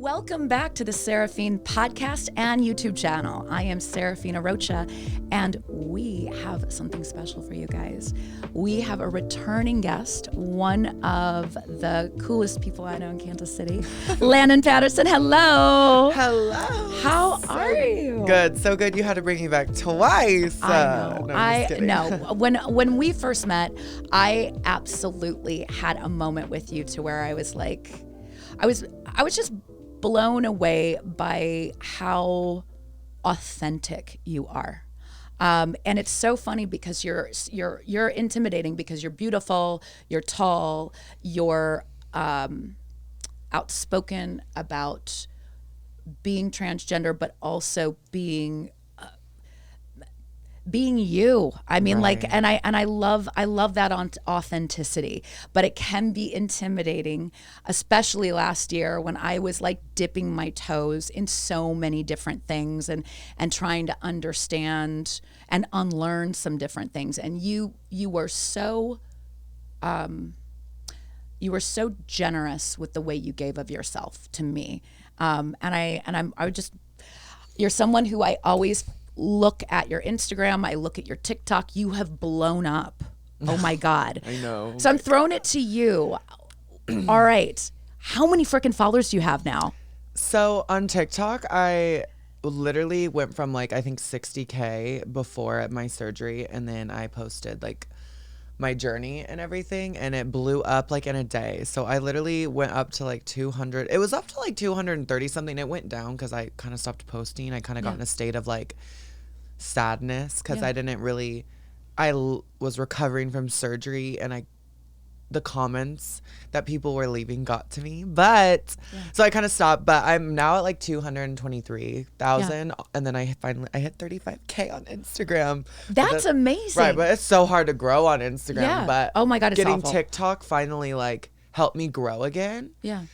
Welcome back to the Seraphine podcast and YouTube channel. I am Seraphine Arocha, and we have something special for you guys. We have a returning guest, one of the coolest people I know in Kansas City, Landon Patterson. Hello. Hello. How are you? Good. So good. You had to bring me back twice. I know. No, I'm just kidding. When we first met, I absolutely had a moment with you to where I was like, I was just blown away by how authentic you are. And it's so funny because you're intimidating because you're beautiful, you're tall, you're outspoken about being transgender, but also being you. I mean, Right. like, and I love that authenticity, but it can be intimidating, especially last year when I was like dipping my toes in so many different things and trying to understand and unlearn some different things. And you were so generous with the way you gave of yourself to me. You're someone who I always look at your Instagram, I look at your TikTok, you have blown up. Oh my God. I know. So I'm throwing it to you. All right. How many freaking followers do you have now? So on TikTok, I literally went from like, I think 60K before my surgery. And then I posted like my journey and everything, and it blew up like in a day. So I literally went up to like 200. It was up to like 230 something. It went down because I kind of stopped posting. I kind of got in a state of like sadness because I didn't really, was recovering from surgery, and the comments that people were leaving got to me. But so I kind of stopped, but I'm now at like 223,000 and then I hit 35K on Instagram. That's amazing. Right, but it's so hard to grow on Instagram. Yeah. But oh my God, it's getting awful. TikTok finally like helped me grow again. Yeah.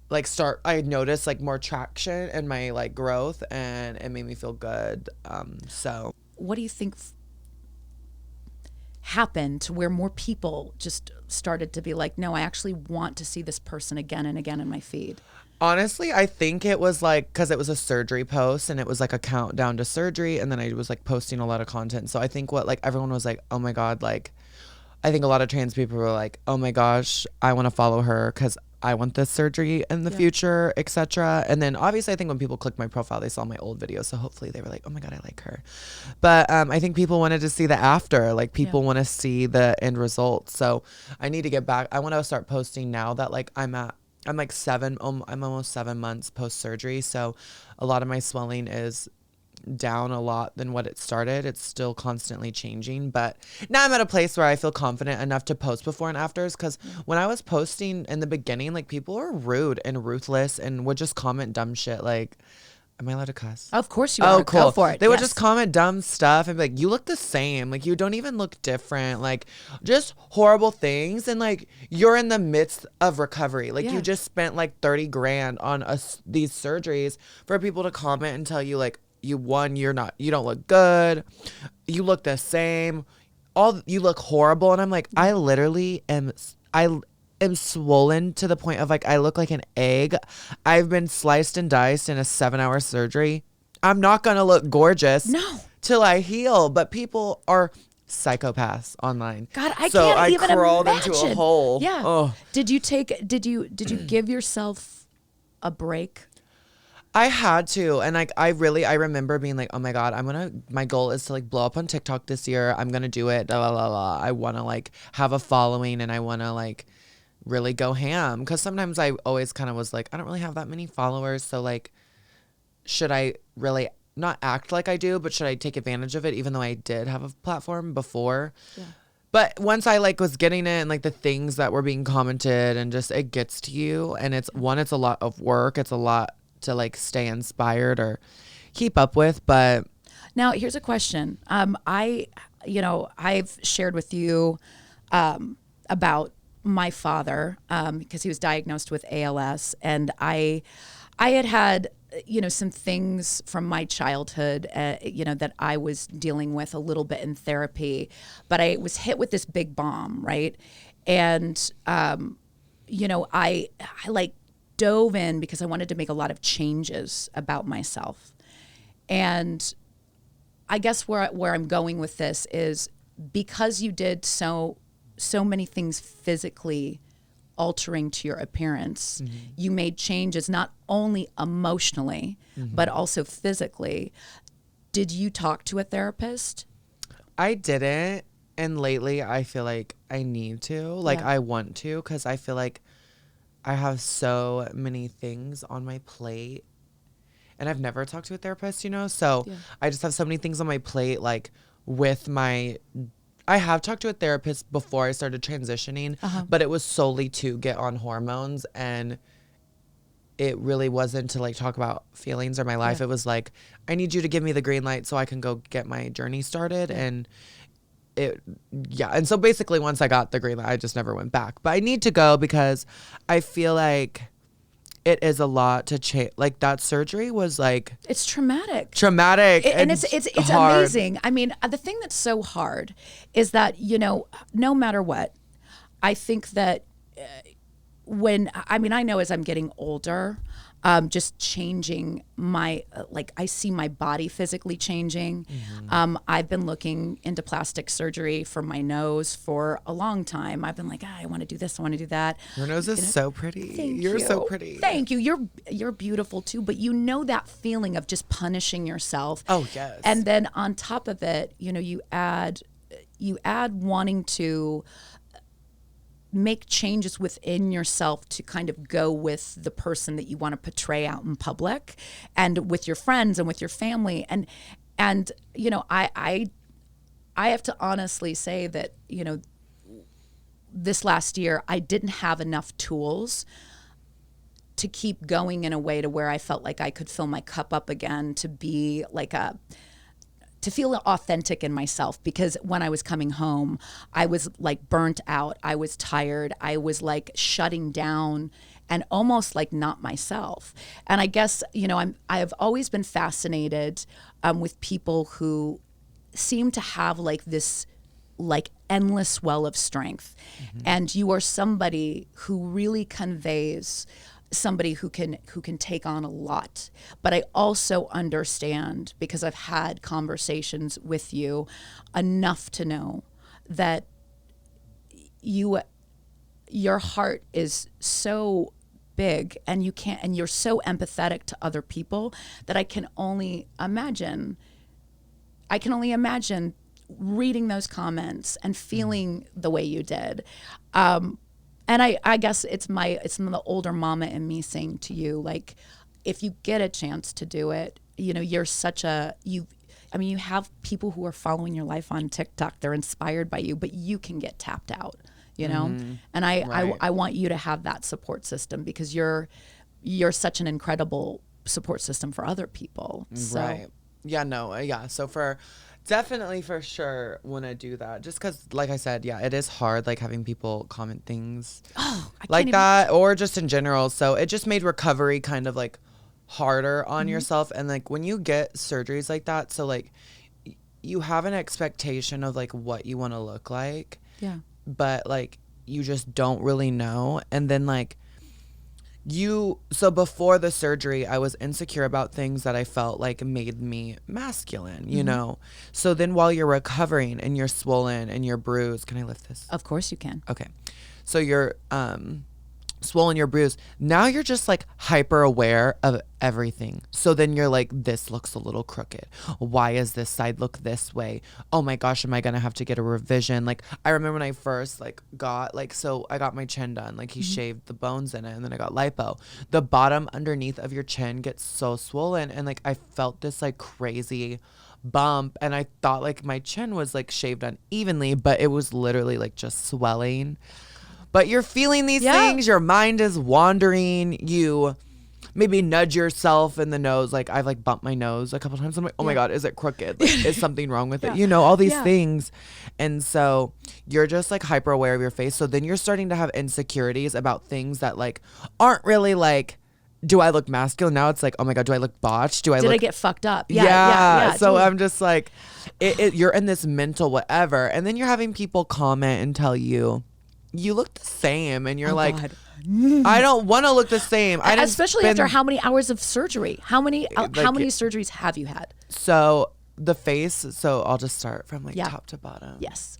Like I noticed like more traction in my like growth, and it made me feel good. So what do you think happened to where more people just started to be like, no, I actually want to see this person again and again in my feed? honestly, I think it was like because it was a surgery post and it was like a countdown to surgery, and then I was like posting a lot of content. So I think what like everyone was like, oh my God, like I think a lot of trans people were like, oh my gosh, I want to follow her because I want this surgery in the future, etc. And then obviously I think when people clicked my profile, they saw my old videos. So hopefully they were like, oh my God, I like her. But I think people wanted to see the after. Like people want to see the end result. So I need to get back. I want to start posting now that like I'm almost 7 months post surgery. So a lot of my swelling is down a lot than what it started. It's still constantly changing, but now I'm at a place where I feel confident enough to post before and afters, because when I was posting in the beginning, like people were rude and ruthless and would just comment dumb shit. Like, am I allowed to cuss? Of course you are. Oh, cool. Go for it. They would just comment dumb stuff and be like, you look the same. Like, you don't even look different. Like, just horrible things. And like, you're in the midst of recovery. Like, you just spent like 30 grand on these surgeries for people to comment and tell you like, you don't look good, you look the same, you look horrible. And I'm like, I literally am swollen to the point of like I look like an egg. I've been sliced and diced in a 7-hour surgery. I'm not gonna look gorgeous till I heal. But people are psychopaths online. God, I so can't I even crawled imagine. into a hole. Yeah. Oh. Did you give yourself a break? I had to. And like, I remember being like, oh my God, my goal is to like blow up on TikTok this year. I'm going to do it. La, la, la. I want to like have a following, and I want to like really go ham. Cause sometimes I always kind of was like, I don't really have that many followers. So like, should I really not act like I do, but should I take advantage of it? Even though I did have a platform before. Yeah. But once I like was getting it, and like the things that were being commented, and just, it gets to you. And it's a lot of work. It's a lot to like stay inspired or keep up with. But now here's a question. I've shared with you about my father because he was diagnosed with ALS, and I had some things from my childhood that I was dealing with a little bit in therapy, but I was hit with this big bomb, right? And I like dove in because I wanted to make a lot of changes about myself. And I guess where I'm going with this is because you did so many things physically altering to your appearance, you made changes not only emotionally, but also physically. Did you talk to a therapist? I didn't. And lately I feel like I need to, like I want to, because I feel like I have so many things on my plate. And I've never talked to a therapist, you know? So I just have so many things on my plate, like with my... I have talked to a therapist before I started transitioning, but it was solely to get on hormones, and it really wasn't to like talk about feelings or my life. It was like, I need you to give me the green light so I can go get my journey started. And and so basically once I got the green light, I just never went back. But I need to go because I feel like it is a lot to change. Like that surgery was like... It's traumatic. And it's hard. amazing. I mean, the thing that's so hard is that, you know, no matter what, I think that I know as I'm getting older, just changing my, I see my body physically changing. I've been looking into plastic surgery for my nose for a long time. I've been like, I want to do this, I want to do that. Your nose is so pretty. You're so pretty. Thank you. You're beautiful too, but you know that feeling of just punishing yourself. Oh, yes. And then on top of it, you know, you add wanting to make changes within yourself to kind of go with the person that you want to portray out in public and with your friends and with your family. And you know, I have to honestly say that, you know, this last year, I didn't have enough tools to keep going in a way to where I felt like I could fill my cup up again, to be like to feel authentic in myself. Because when I was coming home, I was like burnt out. I was tired. I was like shutting down and almost like not myself. And I guess, you know, I've always been fascinated with people who seem to have like this like endless well of strength. And you are somebody who really conveys somebody who can take on a lot. But I also understand, because I've had conversations with you enough to know that your heart is so big and you're so empathetic to other people that I can only imagine reading those comments and feeling the way you did. And I guess it's the older mama in me saying to you, like, if you get a chance to do it, you know, you have people who are following your life on TikTok. They're inspired by you, but you can get tapped out, you know? And I want you to have that support system, because you're such an incredible support system for other people. So. Right. Yeah, no. Yeah. So definitely for sure want to do that, just because, like I said, yeah, it is hard, like having people comment things like that, or just in general. So it just made recovery kind of like harder on yourself. And like when you get surgeries like that, so like you have an expectation of like what you want to look like, but like you just don't really know. And then like so before the surgery, I was insecure about things that I felt like made me masculine, you know? So then while you're recovering and you're swollen and you're bruised, can I lift this? Of course you can. Okay. So you're swollen, you're bruised. Now you're just like hyper aware of everything. So then you're like, this looks a little crooked. Why is this side look this way? Oh my gosh, am I gonna have to get a revision? Like I remember when I first like got like, so I got my chin done, like he shaved the bones in it, and then I got lipo. The bottom underneath of your chin gets so swollen, and like I felt this like crazy bump, and I thought like my chin was like shaved unevenly, but it was literally like just swelling. But you're feeling these things, your mind is wandering, you maybe nudge yourself in the nose. Like I've like bumped my nose a couple times. I'm like, oh my God, is it crooked? Like, is something wrong with it? You know, all these things. And so you're just like hyper aware of your face. So then you're starting to have insecurities about things that like aren't really like, do I look masculine? Now it's like, oh my God, do I look botched? Did I get fucked up? Yeah. So totally. I'm just like, you're in this mental whatever. And then you're having people comment and tell you, you look the same, and you're Oh, like, God. I don't want to look the same. I didn't Especially spend- after how many hours of surgery? How many Like, surgeries have you had? So the face. So I'll just start from like Yeah. top to bottom. Yes.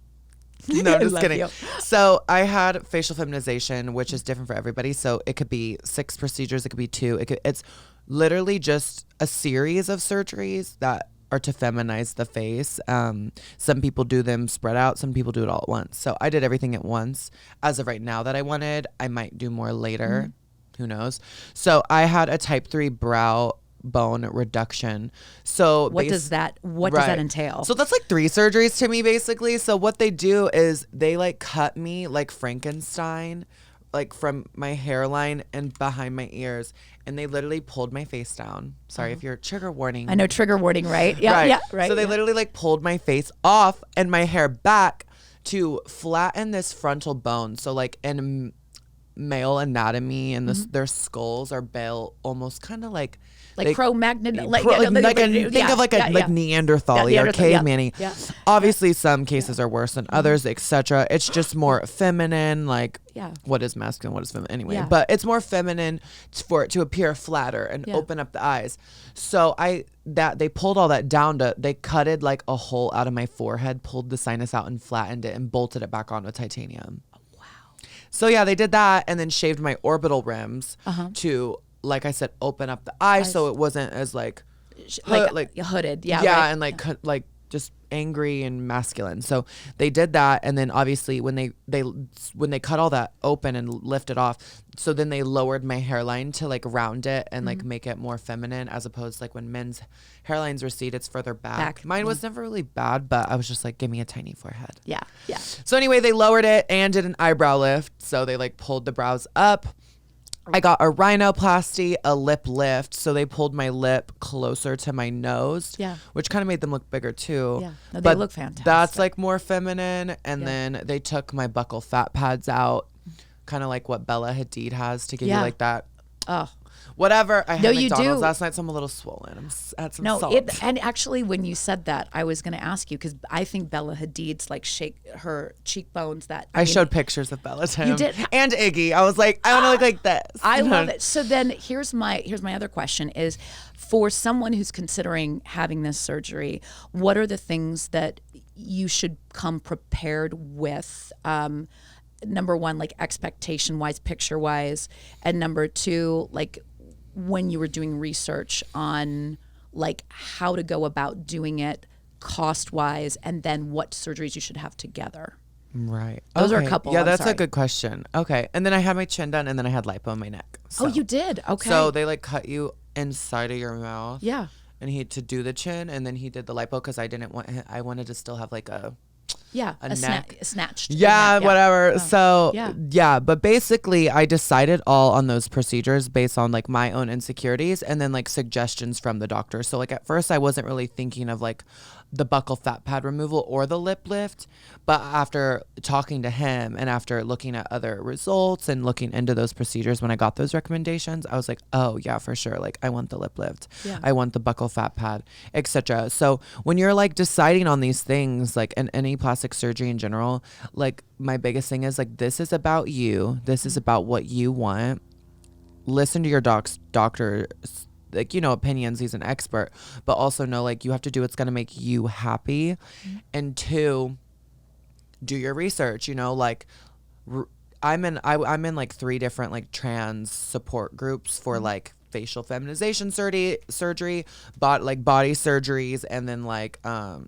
No, I'm I just love kidding. you. So I had facial feminization, which is different for everybody. So it could be 6 procedures. It could be 2. It's literally just a series of surgeries that are to feminize the face. Some people do them spread out. Some people do it all at once. So I did everything at once. As of right now that I wanted, I might do more later. Who knows? So I had a type 3 brow bone reduction. So What does that entail? So that's like 3 surgeries to me, basically. So what they do is they like cut me like Frankenstein, like from my hairline and behind my ears, and they literally pulled my face down. Sorry if you're trigger warning. I know, trigger warning, right? Yeah, yeah, right. So they literally like pulled my face off and my hair back to flatten this frontal bone. So like in male anatomy and their skulls are built almost kind of like Cro-Magnon, think of like Neanderthal or caveman. Yeah. Obviously, some cases are worse than others, etc. It's just more feminine. Like, what is masculine, what is feminine? Anyway, but it's more feminine for it to appear flatter and open up the eyes. So they pulled all that down they cutted like a hole out of my forehead, pulled the sinus out and flattened it and bolted it back on with titanium. So yeah, they did that and then shaved my orbital rims to, like I said, open up the eye so it wasn't as like hooded. Yeah. Yeah, right. and like just angry and masculine. So they did that, and then obviously when they cut all that open and lifted off, so then they lowered my hairline to like round it and like make it more feminine, as opposed to like when men's hairlines recede, it's further back. Mine was never really bad, but I was just like, give me a tiny forehead. Yeah. Yeah. So anyway, they lowered it and did an eyebrow lift. So they like pulled the brows up. I got a rhinoplasty, a lip lift. So they pulled my lip closer to my nose, which kind of made them look bigger too. Yeah, no, they look fantastic. That's like more feminine. And then they took my buccal fat pads out, kind of like what Bella Hadid has to give you like that. Oh, whatever. I had you McDonald's do. last night, so I'm a little swollen. I had some no, salt. and actually when you said that, I was going to ask you, because I think Bella Hadid's like shake her cheekbones. I showed pictures of Bella to him. You did? And Iggy. I was like, I want to look like this. I love it. So then here's my other question is, for someone who's considering having this surgery, what are the things that you should come prepared with? Number one, like expectation wise, picture wise, and number two, like when you were doing research on like how to go about doing it cost wise, and then what surgeries you should have together. Right. Those are a couple. Yeah, I'm that's sorry. a good question. Okay. And then I had my chin done, and then I had lipo on my neck. So. Oh, you did? Okay. So they like cut you inside of your mouth. Yeah. And he had to do the chin, and then he did the lipo because I wanted to still have like a neck. Snatched. Yeah, whatever. Oh. So Yeah. but basically I decided all on those procedures based on like my own insecurities and then like suggestions from the doctor. So like at first I wasn't really thinking of like the buccal fat pad removal or the lip lift, but after talking to him and after looking at other results and looking into those procedures, when I got those recommendations, I was like, oh yeah, for sure, like I want the lip lift, I want the buccal fat pad, etc. So when you're like deciding on these things, like in any plastic surgery in general, like my biggest thing is like, this is about you, this is about what you want. Listen to your doctor's like, you know, opinions. He's an expert, but also know like you have to do what's going to make you happy. And 2, do your research, you know, like I'm in like 3 different like trans support groups for like facial feminization surgery, body surgeries, and then like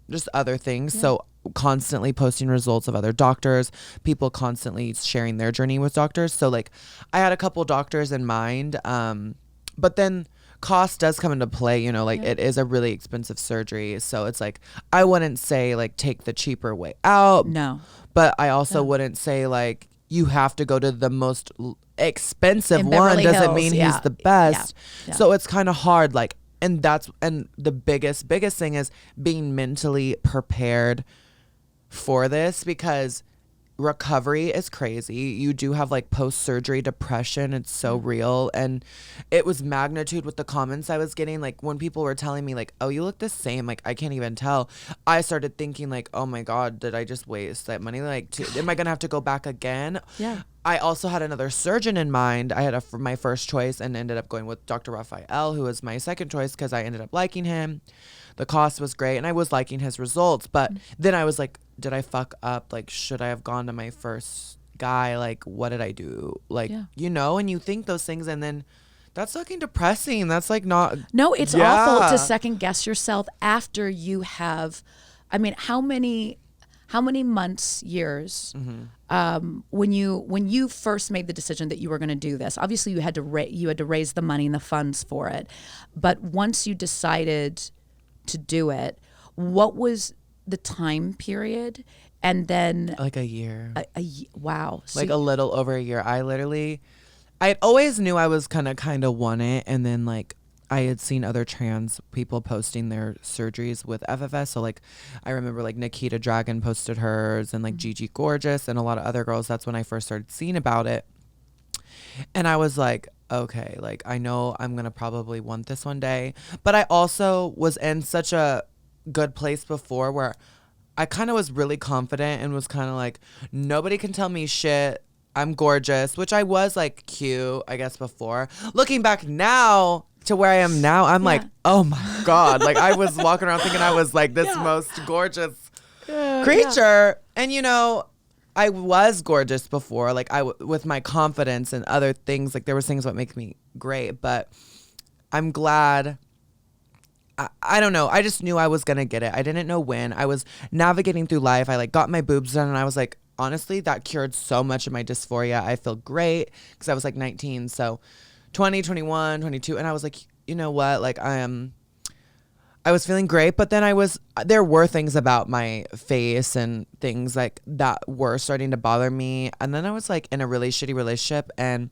just other things. So constantly posting results of other doctors, people constantly sharing their journey with doctors. So like I had a couple doctors in mind, but then cost does come into play, you know, like it is a really expensive surgery. So it's like, I wouldn't say like take the cheaper way out. No. But I also wouldn't say like you have to go to the most expensive In one. Beverly Doesn't Hills, mean he's the best. Yeah. So it's kind of hard. Like, and the biggest thing is being mentally prepared for this, because recovery is crazy. You do have like post-surgery depression. It's so real. And it was magnitude with the comments I was getting. Like when people were telling me like, oh, you look the same. Like I can't even tell. I started thinking like, oh my God, did I just waste that money? Like, am I going to have to go back again? Yeah. I also had another surgeon in mind. I had my first choice and ended up going with Dr. Raphael, who was my second choice because I ended up liking him. The cost was great and I was liking his results. But then I was like, did I fuck up? Like, should I have gone to my first guy? Like, what did I do? Like, you know, and you think those things and then that's fucking depressing. That's like not. No, it's awful to second guess yourself after you have, I mean, how many months, years, when you first made the decision that you were going to do this? Obviously, you had to raise the money and the funds for it, but once you decided to do it, what was the time period? And then like a year. Wow. So like a little over a year. I always knew I was gonna kind of want it, and then like I had seen other trans people posting their surgeries with FFS. So like I remember like Nikita Dragon posted hers and like Gigi Gorgeous and a lot of other girls. That's when I first started seeing about it. And I was like, okay, like I know I'm going to probably want this one day. But I also was in such a good place before where I kind of was really confident and was kind of like, nobody can tell me shit. I'm gorgeous, which I was like cute, I guess, before. Looking back now, to where I am now, I'm like, oh my God. Like I was walking around thinking I was like this most gorgeous creature. And you know, I was gorgeous before, like with my confidence and other things, like there was things that make me great, but I'm glad. I don't know. I just knew I was going to get it. I didn't know when. I was navigating through life. I like got my boobs done and I was like, honestly, that cured so much of my dysphoria. I feel great because I was like 19. So 20, 21, 22. And I was like, you know what? Like I was feeling great, but then there were things about my face and things like that were starting to bother me. And then I was like in a really shitty relationship and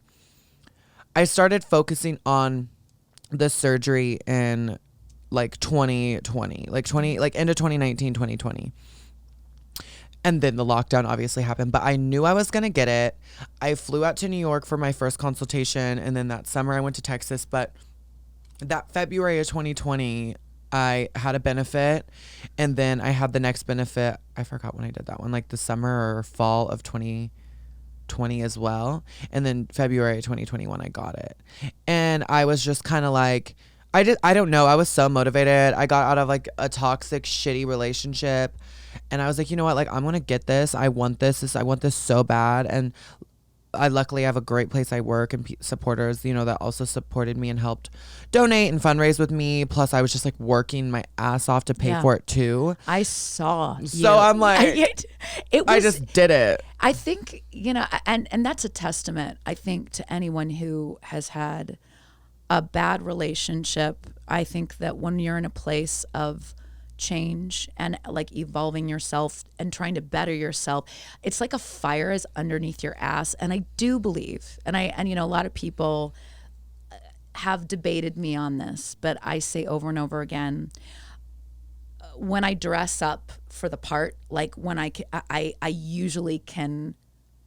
I started focusing on the surgery in like 2020, like into 2019, 2020. And then the lockdown obviously happened, but I knew I was going to get it. I flew out to New York for my first consultation. And then that summer I went to Texas, but that February of 2020, I had a benefit and then I had the next benefit. I forgot when I did that one, like the summer or fall of 2020 as well. And then February 2021, I got it. And I was just kind of like, I don't know. I was so motivated. I got out of like a toxic, shitty relationship. And I was like, you know what? Like, I'm going to get this. I want this. I want this so bad. And I luckily have a great place I work and supporters, you know, that also supported me and helped donate and fundraise with me. Plus, I was just like working my ass off to pay for it too. I saw you. So I'm like, I just did it. I think, you know, and that's a testament, I think, to anyone who has had a bad relationship. I think that when you're in a place of change and like evolving yourself and trying to better yourself, it's like a fire is underneath your ass. And I do believe, and you know, a lot of people have debated me on this, but I say over and over again, when I dress up for the part, like when I usually can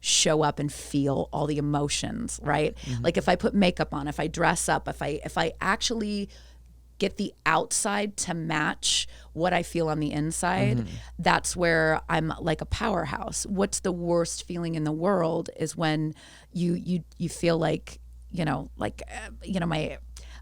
show up and feel all the emotions, right? Like if I put makeup on, if I dress up, if I actually get the outside to match what I feel on the inside, that's where I'm like a powerhouse. What's the worst feeling in the world is when you feel like, you know,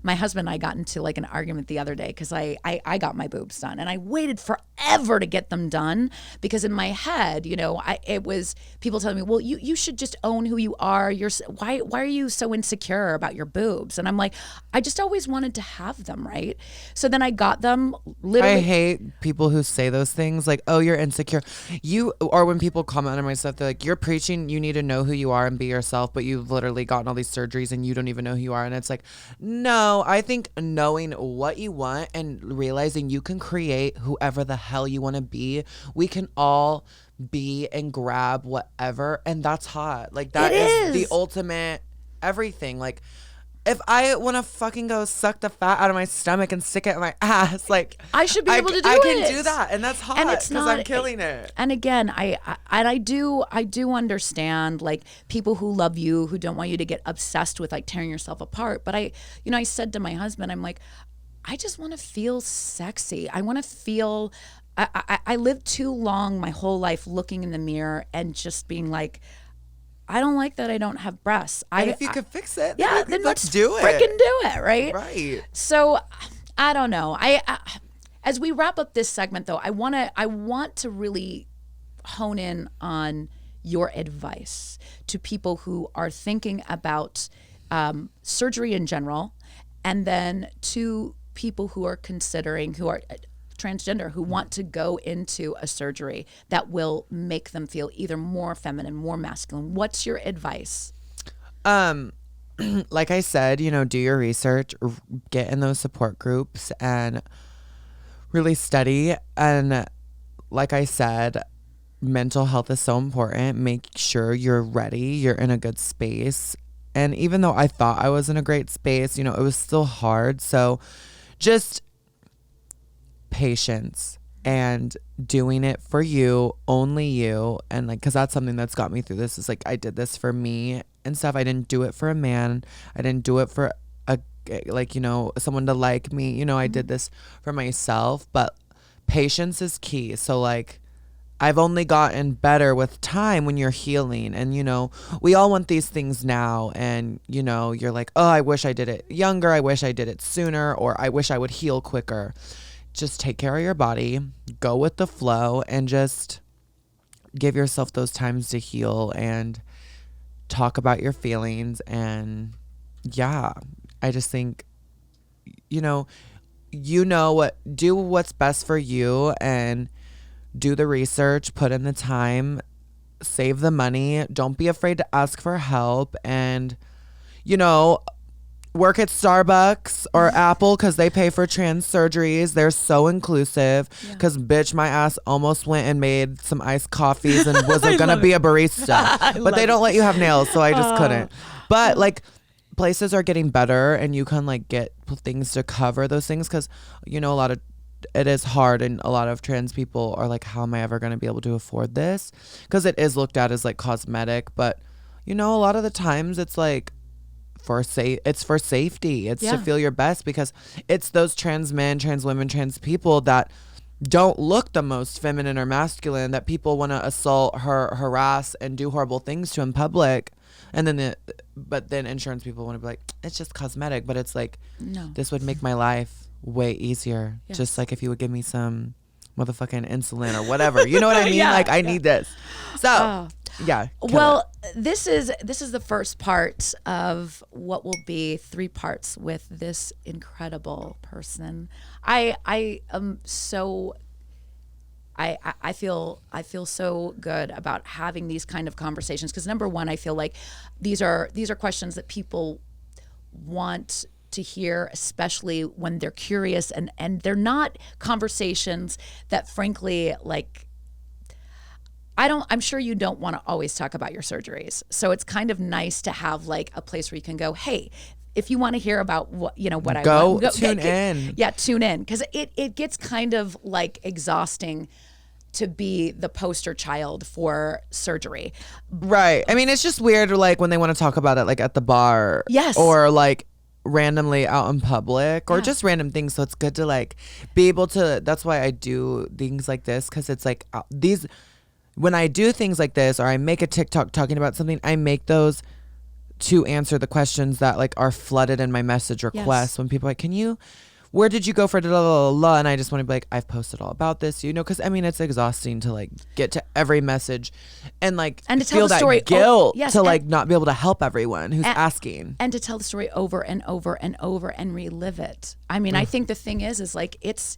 my husband and I got into like an argument the other day because I got my boobs done and I waited forever to get them done because in my head, you know, it was people telling me, well, you should just own who you are. Why are you so insecure about your boobs? And I'm like, I just always wanted to have them, right? So then I got them literally. I hate people who say those things like, oh, you're insecure. Or when people comment on my stuff, they're like, you're preaching, you need to know who you are and be yourself, but you've literally gotten all these surgeries and you don't even know who you are. And it's like, no, I think knowing what you want and realizing you can create whoever the hell you want to be, we can all be and grab whatever. And that's hot. Like that is the ultimate everything. Like if I want to fucking go suck the fat out of my stomach and stick it in my ass, like I should be able to do I it. can do that, and that's hot because I'm killing it. And again, I do understand like people who love you, who don't want you to get obsessed with like tearing yourself apart. But I said to my husband, I'm like, I just want to feel sexy. I want to feel. I lived too long my whole life looking in the mirror and just being like, I don't like that I don't have breasts. And if you could fix it, yeah, then let's do it. Freaking do it, right? Right. So, I don't know. I as we wrap up this segment, though, I want to really hone in on your advice to people who are thinking about surgery in general, and then to people who are considering, who are transgender, who want to go into a surgery that will make them feel either more feminine, more masculine. What's your advice? Like I said, do your research, get in those support groups and really study. And like I said, mental health is so important. Make sure you're ready, you're in a good space. And even though I thought I was in a great space, it was still hard. So just patience and doing it for you, only you. And like, because that's something that's got me through this, is like I did this for me and stuff. I didn't do it for a man. I didn't do it for someone to like me. I did this for myself. But patience is key. So like, I've only gotten better with time when you're healing. And we all want these things now, and you're like, oh, I wish I did it younger, I wish I did it sooner, or I wish I would heal quicker. Just take care of your body, go with the flow, and just give yourself those times to heal and talk about your feelings. And yeah, I just think, do what's best for you, and do the research, put in the time, save the money. Don't be afraid to ask for help, and, work at Starbucks or Apple, because they pay for trans surgeries. They're so inclusive. Because bitch, my ass almost went and made some iced coffees and was gonna be a barista, but they don't let you have nails, so I just couldn't. But like, places are getting better, and you can like get things to cover those things, because it is hard, and a lot of trans people are like, how am I ever going to be able to afford this? Because it is looked at as like cosmetic, but a lot of the times it's like it's for safety. It's to feel your best, because it's those trans men, trans women, trans people that don't look the most feminine or masculine that people want to assault, harass, and do horrible things to in public. And then but then insurance people want to be like, it's just cosmetic, but it's like, no, this would make my life way easier. Yes. Just like if you would give me some motherfucking insulin or whatever, you know what I mean? I need this. So well, this is the first part of what will be 3 parts with this incredible person. I feel so good about having these kind of conversations, because number one, I feel like these are questions that people want to hear, especially when they're curious, and they're not conversations that, frankly, like, I'm sure you don't want to always talk about your surgeries. So it's kind of nice to have like a place where you can go, hey, if you want to hear about what I want, go tune in. Yeah, tune in, because it gets kind of like exhausting to be the poster child for surgery. Right. I mean, it's just weird, like when they want to talk about it, like at the bar. Yes. Or like randomly out in public, or just random things. So it's good to like be able to. That's why I do things like this, because it's like when I do things like this, or I make a TikTok talking about something, I make those to answer the questions that like are flooded in my message requests. When people are like, where did you go for da. And I just want to be like, I've posted all about this, because I mean, it's exhausting to like get to every message and to tell feel the story, that guilt to like not be able to help everyone who's asking, and to tell the story over and over and over and relive it. I mean, I think the thing is like, it's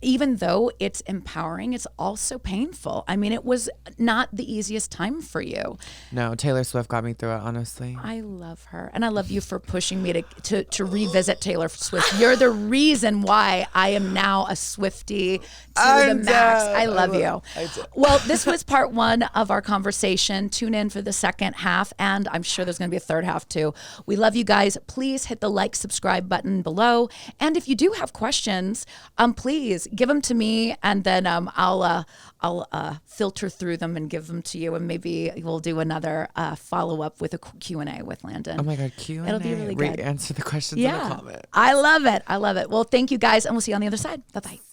even though it's empowering, it's also painful. I mean, it was not the easiest time for you. No, Taylor Swift got me through it, honestly. I love her. And I love you for pushing me to revisit Taylor Swift. You're the reason why I am now a Swiftie to the max. I love you. Well, this was part one of our conversation. Tune in for the second half, and I'm sure there's going to be a third half too. We love you guys. Please hit the like, subscribe button below. And if you do have questions, please give them to me, and then I'll filter through them and give them to you, and maybe we'll do another follow up with a Q&A with Landon. Oh my God, Q&A. It'll be really good. Answer the questions in the comment. I love it. Well, thank you guys, and we'll see you on the other side. Bye-bye.